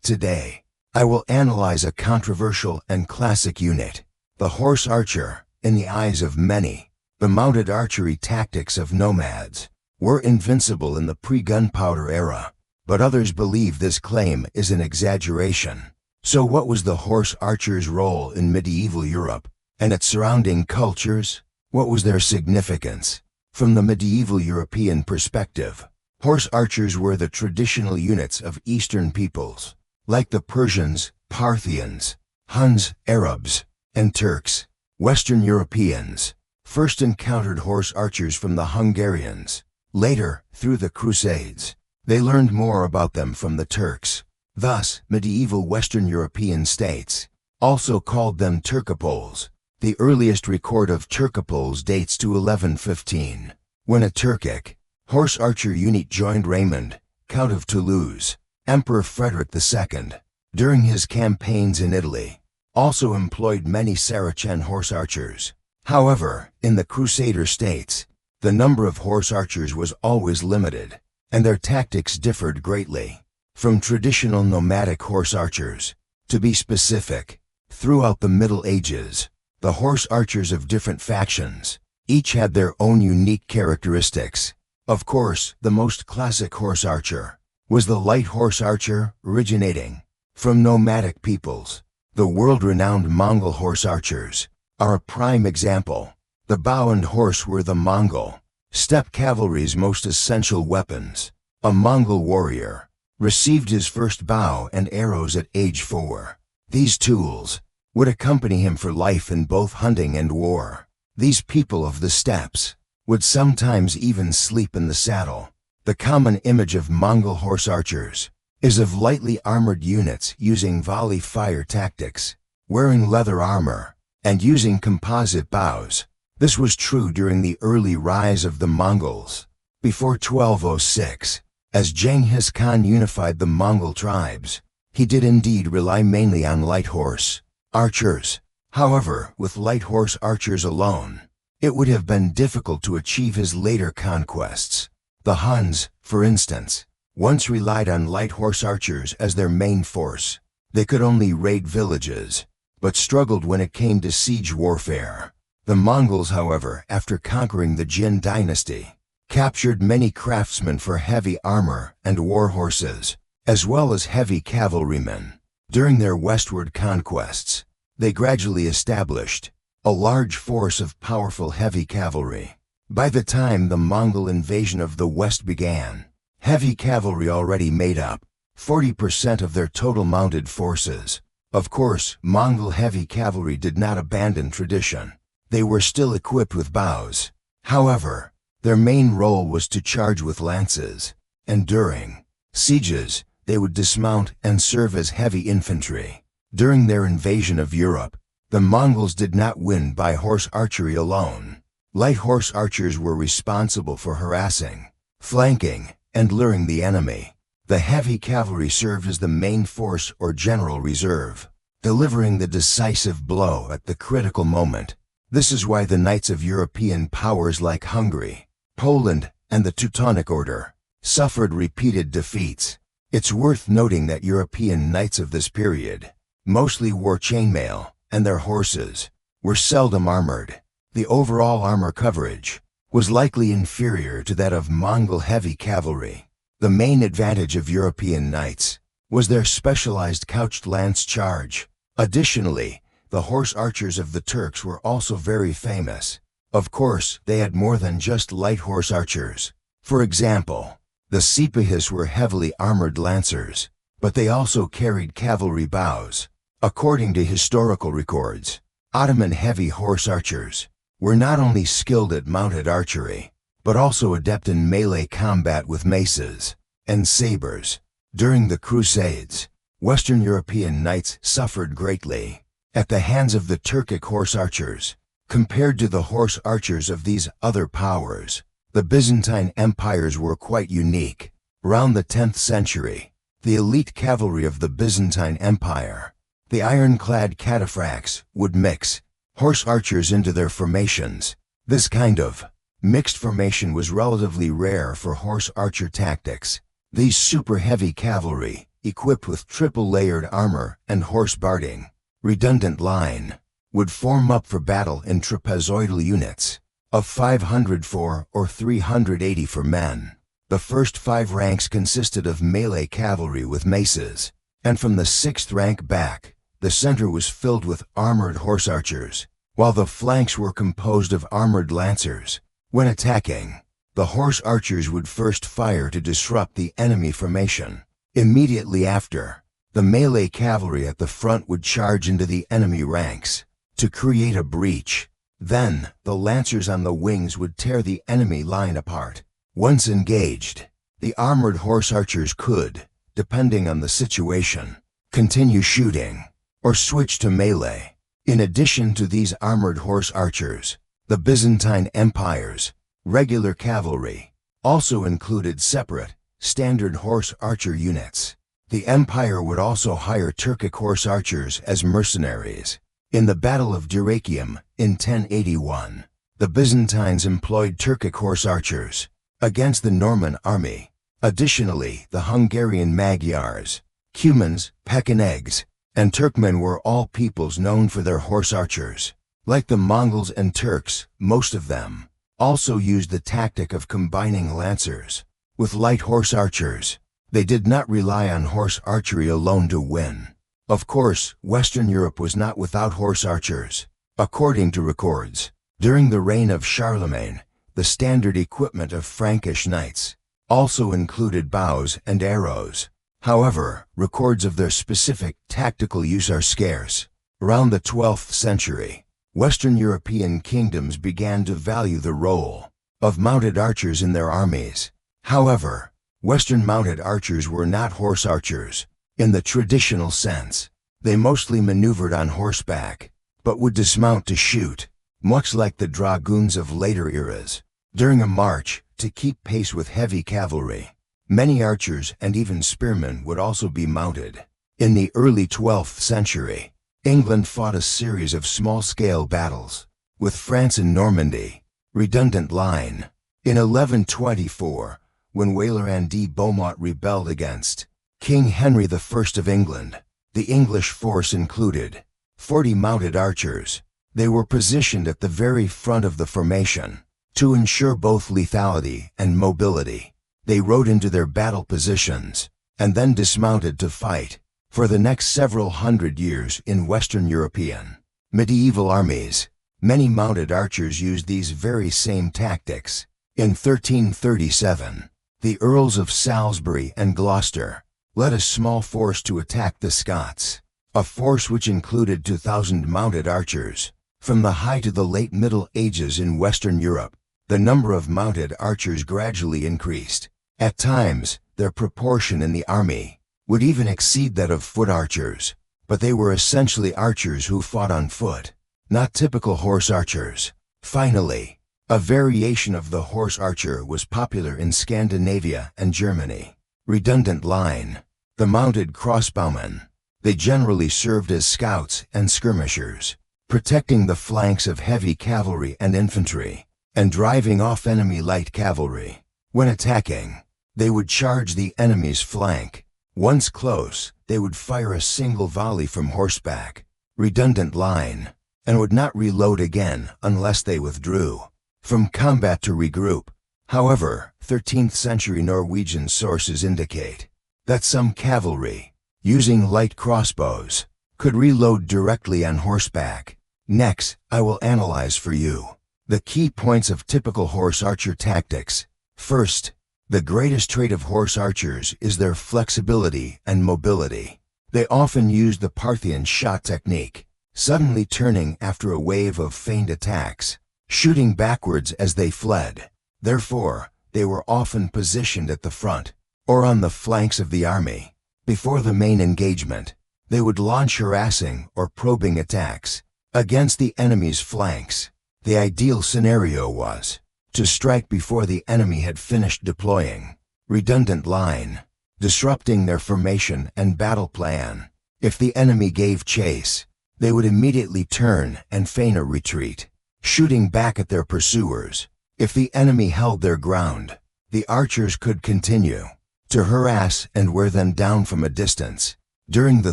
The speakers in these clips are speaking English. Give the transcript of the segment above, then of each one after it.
Today, I will analyze a controversial and classic unit, the horse archer. In the eyes of many, the mounted archery tactics of nomads were invincible in the pre-gunpowder era, but others believe this claim is an exaggeration. So what was the horse archer's role in medieval Europe and its surrounding cultures? What was their significance? From the medieval European perspective, horse archers were the traditional units of Eastern peoples, like the Persians, Parthians, Huns, Arabs, and Turks. Western Europeans first encountered horse archers from the Hungarians. Later, through the Crusades, they learned more about them from the Turks. Thus, medieval Western European states also called them Turcopoles. The earliest record of Turcopoles dates to 1115, when a Turkic horse archer unit joined Raymond, Count of Toulouse, Emperor Frederick II, during his campaigns in Italy. Also employed many Saracen horse archers. However, in the Crusader states, the number of horse archers was always limited, and their tactics differed greatly from traditional nomadic horse archers. To be specific, throughout the Middle Ages, the horse archers of different factions each had their own unique characteristics. Of course, the most classic horse archer was the light horse archer, originating from nomadic peoples. The world-renowned Mongol horse archers are a prime example. The bow and horse were the Mongol steppe cavalry's most essential weapons. A Mongol warrior received his first bow and arrows at age 4. These tools would accompany him for life in both hunting and war. These people of the steppes would sometimes even sleep in the saddle. The common image of Mongol horse archers is of lightly armored units using volley fire tactics, wearing leather armor, and using composite bows. This was true during the early rise of the Mongols. Before 1206, as Genghis Khan unified the Mongol tribes, he did indeed rely mainly on light horse archers. However, with light horse archers alone, it would have been difficult to achieve his later conquests. The Huns, for instance, once relied on light horse archers as their main force. They could only raid villages, but struggled when it came to siege warfare. The Mongols, however, after conquering the Jin dynasty, captured many craftsmen for heavy armor and war horses, as well as heavy cavalrymen. During their westward conquests, they gradually established a large force of powerful heavy cavalry. By the time the Mongol invasion of the West began, heavy cavalry already made up 40% of their total mounted forces. Of course, Mongol heavy cavalry did not abandon tradition. They were still equipped with bows. However, their main role was to charge with lances, and during sieges, they would dismount and serve as heavy infantry. During their invasion of Europe, the Mongols did not win by horse archery alone. Light horse archers were responsible for harassing, flanking, and luring the enemy. The heavy cavalry served as the main force or general reserve, delivering the decisive blow at the critical moment. This is why the knights of European powers like Hungary, Poland, and the Teutonic Order suffered repeated defeats. It's worth noting that European knights of this period mostly wore chainmail, and their horses were seldom armored. The overall armor coverage was likely inferior to that of Mongol heavy cavalry. The main advantage of European knights was their specialized couched lance charge. Additionally, the horse archers of the Turks were also very famous. Of course, they had more than just light horse archers. For example, the Sipahis were heavily armored lancers, but they also carried cavalry bows. According to historical records, Ottoman heavy horse archers were not only skilled at mounted archery, but also adept in melee combat with maces and sabers. During the Crusades, Western European knights suffered greatly at the hands of the Turkic horse archers. Compared to the horse archers of these other powers, the Byzantine empires were quite unique. Around the 10th century, the elite cavalry of the Byzantine Empire, the ironclad cataphracts, would mix horse archers into their formations. This kind of mixed formation was relatively rare for horse archer tactics. These super heavy cavalry equipped with triple-layered armor and horse barding, redundant line, would form up for battle in trapezoidal units of 504 or 380 for men. The first 5 ranks consisted of melee cavalry with maces, and from the 6th rank back, the center was filled with armored horse archers, while the flanks were composed of armored lancers. When attacking, the horse archers would first fire to disrupt the enemy formation. Immediately after, the melee cavalry at the front would charge into the enemy ranks to create a breach. Then, the lancers on the wings would tear the enemy line apart. Once engaged, the armored horse archers could, depending on the situation, continue shooting or switch to melee. In addition to these armored horse archers, the Byzantine Empire's regular cavalry also included separate, standard horse archer units. The empire would also hire Turkic horse archers as mercenaries. In the Battle of Dyrrhachium in 1081, the Byzantines employed Turkic horse archers against the Norman army. Additionally, the Hungarian Magyars, Cumans, Pechenegs, and Turkmen were all peoples known for their horse archers. Like the Mongols and Turks, most of them also used the tactic of combining lancers with light horse archers. They did not rely on horse archery alone to win. Of course, Western Europe was not without horse archers. According to records, during the reign of Charlemagne, the standard equipment of Frankish knights also included bows and arrows. However, records of their specific tactical use are scarce. Around the 12th century, Western European kingdoms began to value the role of mounted archers in their armies. However, Western mounted archers were not horse archers in the traditional sense. They mostly maneuvered on horseback, but would dismount to shoot, much like the dragoons of later eras. During a march, to keep pace with heavy cavalry, many archers and even spearmen would also be mounted. In the early 12th century, England fought a series of small-scale battles with France in Normandy. Redundant line. In 1124, when Wayland de Beaumont rebelled against King Henry I of England, the English force included 40 mounted archers. They were positioned at the very front of the formation to ensure both lethality and mobility. They rode into their battle positions and then dismounted to fight. For the next several hundred years in Western European medieval armies, many mounted archers used these very same tactics. In 1337, the Earls of Salisbury and Gloucester led a small force to attack the Scots, a force which included 2,000 mounted archers. From the high to the late Middle Ages in Western Europe, the number of mounted archers gradually increased. At times, their proportion in the army would even exceed that of foot archers, but they were essentially archers who fought on foot, not typical horse archers. Finally, a variation of the horse archer was popular in Scandinavia and Germany. Redundant line. The mounted crossbowmen. They generally served as scouts and skirmishers, protecting the flanks of heavy cavalry and infantry, and driving off enemy light cavalry. When attacking, they would charge the enemy's flank. Once close, they would fire a single volley from horseback, redundant line, and would not reload again unless they withdrew from combat to regroup. However, 13th century Norwegian sources indicate that some cavalry, using light crossbows, could reload directly on horseback. Next, I will analyze for you the key points of typical horse archer tactics. First, the greatest trait of horse archers is their flexibility and mobility. They often use the Parthian Shot technique, suddenly turning after a wave of feigned attacks, shooting backwards as they fled. Therefore, they were often positioned at the front or on the flanks of the army. Before the main engagement, they would launch harassing or probing attacks against the enemy's flanks. The ideal scenario was to strike before the enemy had finished deploying. Redundant line. Disrupting their formation and battle plan. If the enemy gave chase, they would immediately turn and feign a retreat, shooting back at their pursuers. If the enemy held their ground, the archers could continue to harass and wear them down from a distance. During the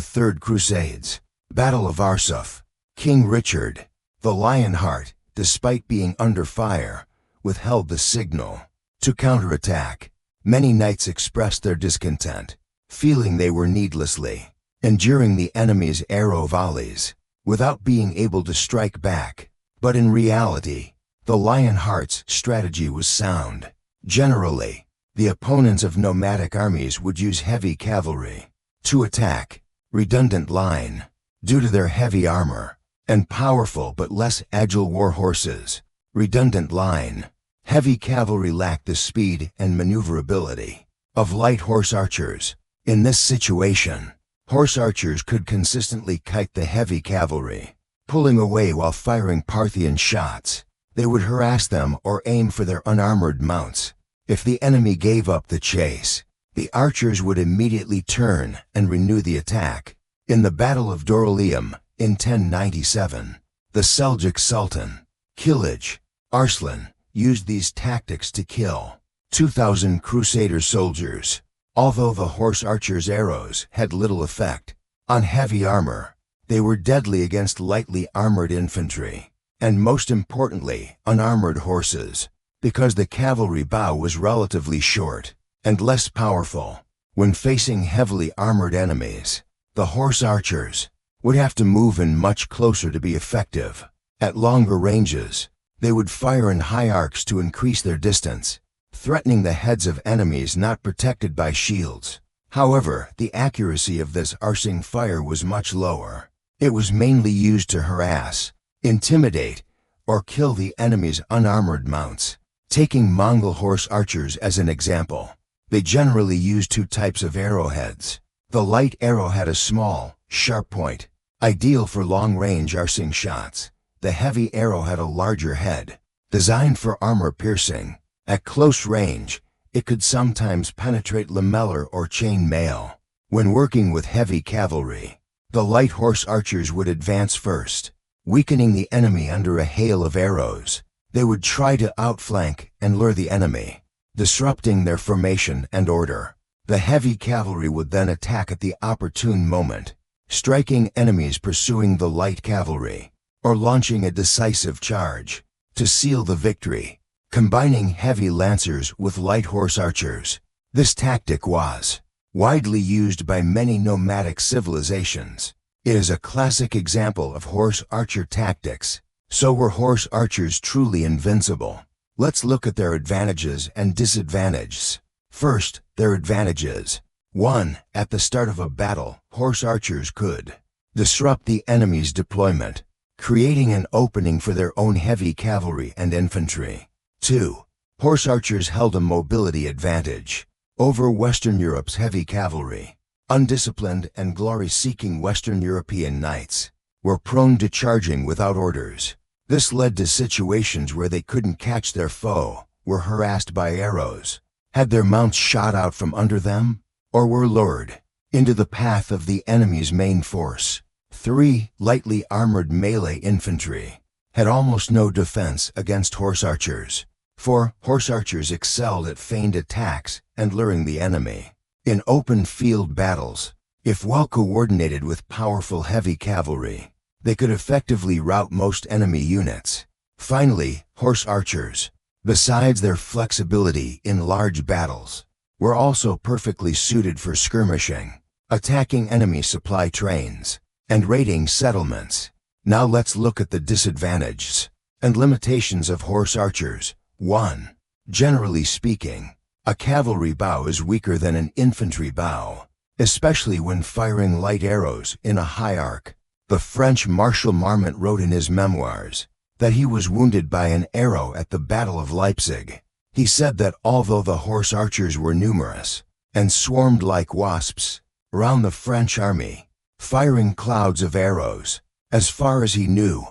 Third Crusades, Battle of Arsuf, King Richard the Lionheart, despite being under fire, withheld the signal to counterattack. Many knights expressed their discontent, feeling they were needlessly enduring the enemy's arrow volleys without being able to strike back. But in reality, the Lionheart's strategy was sound. Generally, the opponents of nomadic armies would use heavy cavalry to attack redundant line due to their heavy armor and powerful but less agile war horses. Redundant line. Heavy cavalry lacked the speed and maneuverability of light horse archers. In this situation, horse archers could consistently kite the heavy cavalry, pulling away while firing Parthian shots. They would harass them or aim for their unarmored mounts. If the enemy gave up the chase, the archers would immediately turn and renew the attack. In the Battle of Dorylaeum in 1097, the Seljuk Sultan, Kilij Arslan, used these tactics to kill 2,000 Crusader soldiers. Although the horse archers' arrows had little effect on heavy armor, they were deadly against lightly armored infantry, and most importantly, unarmored horses, because the cavalry bow was relatively short and less powerful. When facing heavily armored enemies, the horse archers would have to move in much closer to be effective. At longer ranges, they would fire in high arcs to increase their distance, threatening the heads of enemies not protected by shields. However, the accuracy of this arcing fire was much lower. It was mainly used to harass, intimidate, or kill the enemy's unarmored mounts. Taking Mongol horse archers as an example, they generally used two types of arrowheads. The light arrow had a small, sharp point, ideal for long-range arcing shots. The heavy arrow had a larger head, designed for armor piercing. At close range, it could sometimes penetrate lamellar or chain mail. When working with heavy cavalry, the light horse archers would advance first, weakening the enemy under a hail of arrows. They would try to outflank and lure the enemy, disrupting their formation and order. The heavy cavalry would then attack at the opportune moment, striking enemies pursuing the light cavalry, or launching a decisive charge to seal the victory. Combining heavy lancers with light horse archers, this tactic was widely used by many nomadic civilizations. It is a classic example of horse archer tactics. So were horse archers truly invincible? Let's look at their advantages and disadvantages. First, their advantages. 1. At the start of a battle, horse archers could disrupt the enemy's deployment, creating an opening for their own heavy cavalry and infantry. 2. Horse archers held a mobility advantage over Western Europe's heavy cavalry. Undisciplined and glory-seeking Western European knights were prone to charging without orders. This led to situations where they couldn't catch their foe, were harassed by arrows, had their mounts shot out from under them, or were lured into the path of the enemy's main force. 3. Lightly armored melee infantry had almost no defense against horse archers. 4. Horse archers excelled at feigned attacks and luring the enemy. In open field battles, if well coordinated with powerful heavy cavalry, they could effectively rout most enemy units. Finally, horse archers, besides their flexibility in large battles, were also perfectly suited for skirmishing, attacking enemy supply trains, and raiding settlements. Now let's look at the disadvantages and limitations of horse archers. 1. Generally speaking, a cavalry bow is weaker than an infantry bow, especially when firing light arrows in a high arc. The French Marshal Marmont wrote in his memoirs that he was wounded by an arrow at the Battle of Leipzig. He said that although the horse archers were numerous and swarmed like wasps around the French army, firing clouds of arrows, as far as he knew,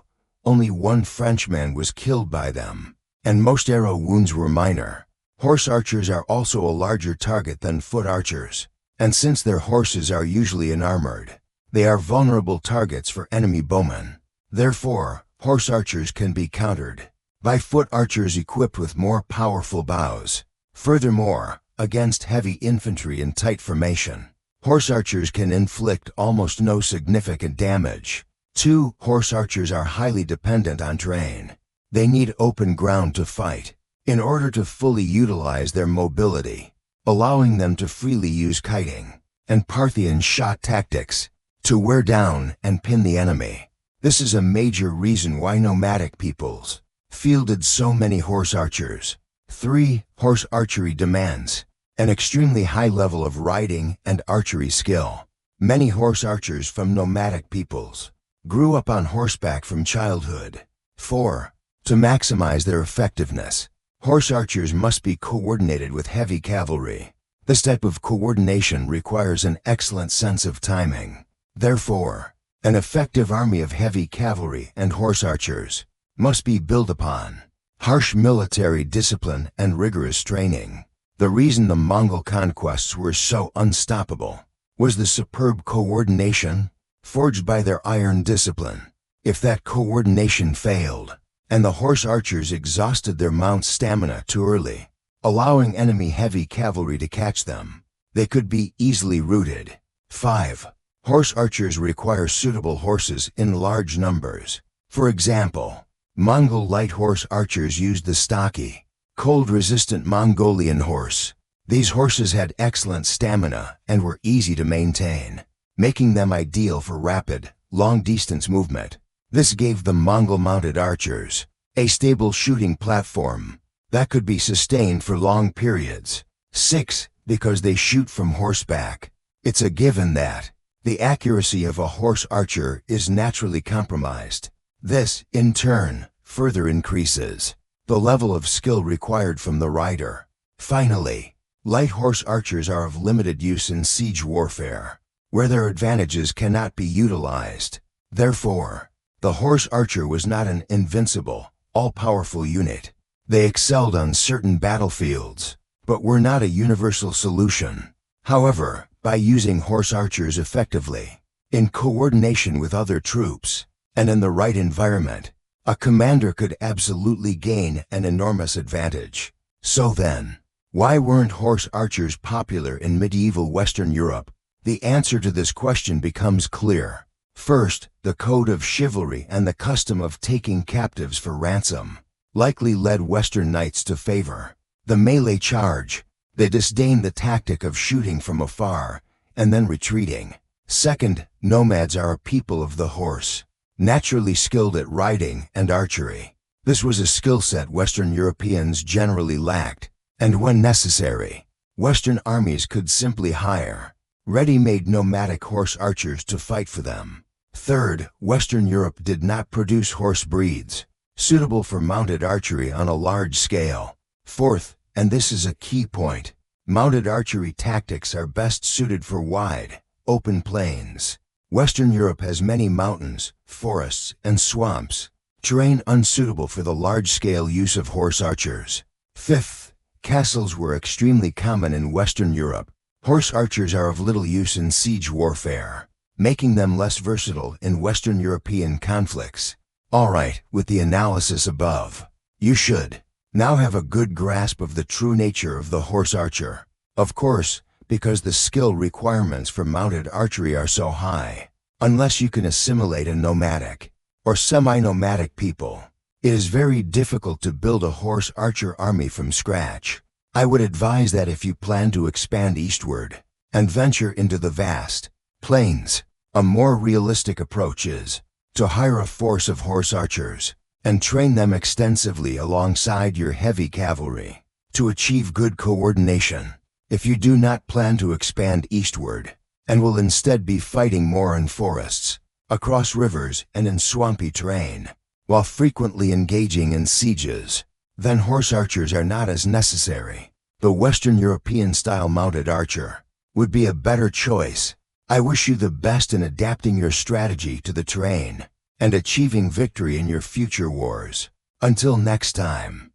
only one Frenchman was killed by them, and most arrow wounds were minor. Horse archers are also a larger target than foot archers, and since their horses are usually unarmored, they are vulnerable targets for enemy bowmen. Therefore, horse archers can be countered by foot archers equipped with more powerful bows. Furthermore, against heavy infantry in tight formation. Horse archers can inflict almost no significant damage. 2. Horse archers are highly dependent on terrain. They need open ground to fight in order to fully utilize their mobility, allowing them to freely use kiting and Parthian shot tactics to wear down and pin the enemy. This is a major reason why nomadic peoples fielded so many horse archers. 3. Horse archery demands an extremely high level of riding and archery skill. Many horse archers from nomadic peoples grew up on horseback from childhood. 4. To maximize their effectiveness, horse archers must be coordinated with heavy cavalry. This type of coordination requires an excellent sense of timing. Therefore, an effective army of heavy cavalry and horse archers must be built upon harsh military discipline and rigorous training. The reason the Mongol conquests were so unstoppable was the superb coordination forged by their iron discipline. If that coordination failed, and the horse archers exhausted their mount's stamina too early, allowing enemy heavy cavalry to catch them, they could be easily routed. 5. Horse archers require suitable horses in large numbers. For example, Mongol light horse archers used the stocky, cold-resistant Mongolian horse. These horses had excellent stamina and were easy to maintain, making them ideal for rapid, long-distance movement. This gave the Mongol mounted archers a stable shooting platform that could be sustained for long periods. 6. Because they shoot from horseback, it's a given that the accuracy of a horse archer is naturally compromised. This, in turn, further increases the level of skill required from the rider. Finally, light horse archers are of limited use in siege warfare, where their advantages cannot be utilized. Therefore, the horse archer was not an invincible, all-powerful unit. They excelled on certain battlefields, but were not a universal solution. However, by using horse archers effectively, in coordination with other troops, and in the right environment, a commander could absolutely gain an enormous advantage. So then, why weren't horse archers popular in medieval Western Europe? The answer to this question becomes clear. First, the code of chivalry and the custom of taking captives for ransom likely led Western knights to favor the melee charge. They disdained the tactic of shooting from afar and then retreating. Second, nomads are a people of the horse, naturally skilled at riding and archery. This was a skill set Western Europeans generally lacked, and when necessary, Western armies could simply hire ready-made nomadic horse archers to fight for them. Third, Western Europe did not produce horse breeds suitable for mounted archery on a large scale. Fourth, and this is a key point, mounted archery tactics are best suited for wide, open plains. Western Europe has many mountains, forests, and swamps, terrain unsuitable for the large-scale use of horse archers. Fifth, castles were extremely common in Western Europe. Horse archers are of little use in siege warfare, making them less versatile in Western European conflicts. Alright, with the analysis above, you should now have a good grasp of the true nature of the horse archer. Of course, because the skill requirements for mounted archery are so high, unless you can assimilate a nomadic or semi-nomadic people, it is very difficult to build a horse archer army from scratch. I would advise that if you plan to expand eastward and venture into the vast plains, a more realistic approach is to hire a force of horse archers and train them extensively alongside your heavy cavalry to achieve good coordination. If you do not plan to expand eastward and will instead be fighting more in forests, across rivers, and in swampy terrain, while frequently engaging in sieges, then horse archers are not as necessary. The Western European-style mounted archer would be a better choice. I wish you the best in adapting your strategy to the terrain and achieving victory in your future wars. Until next time.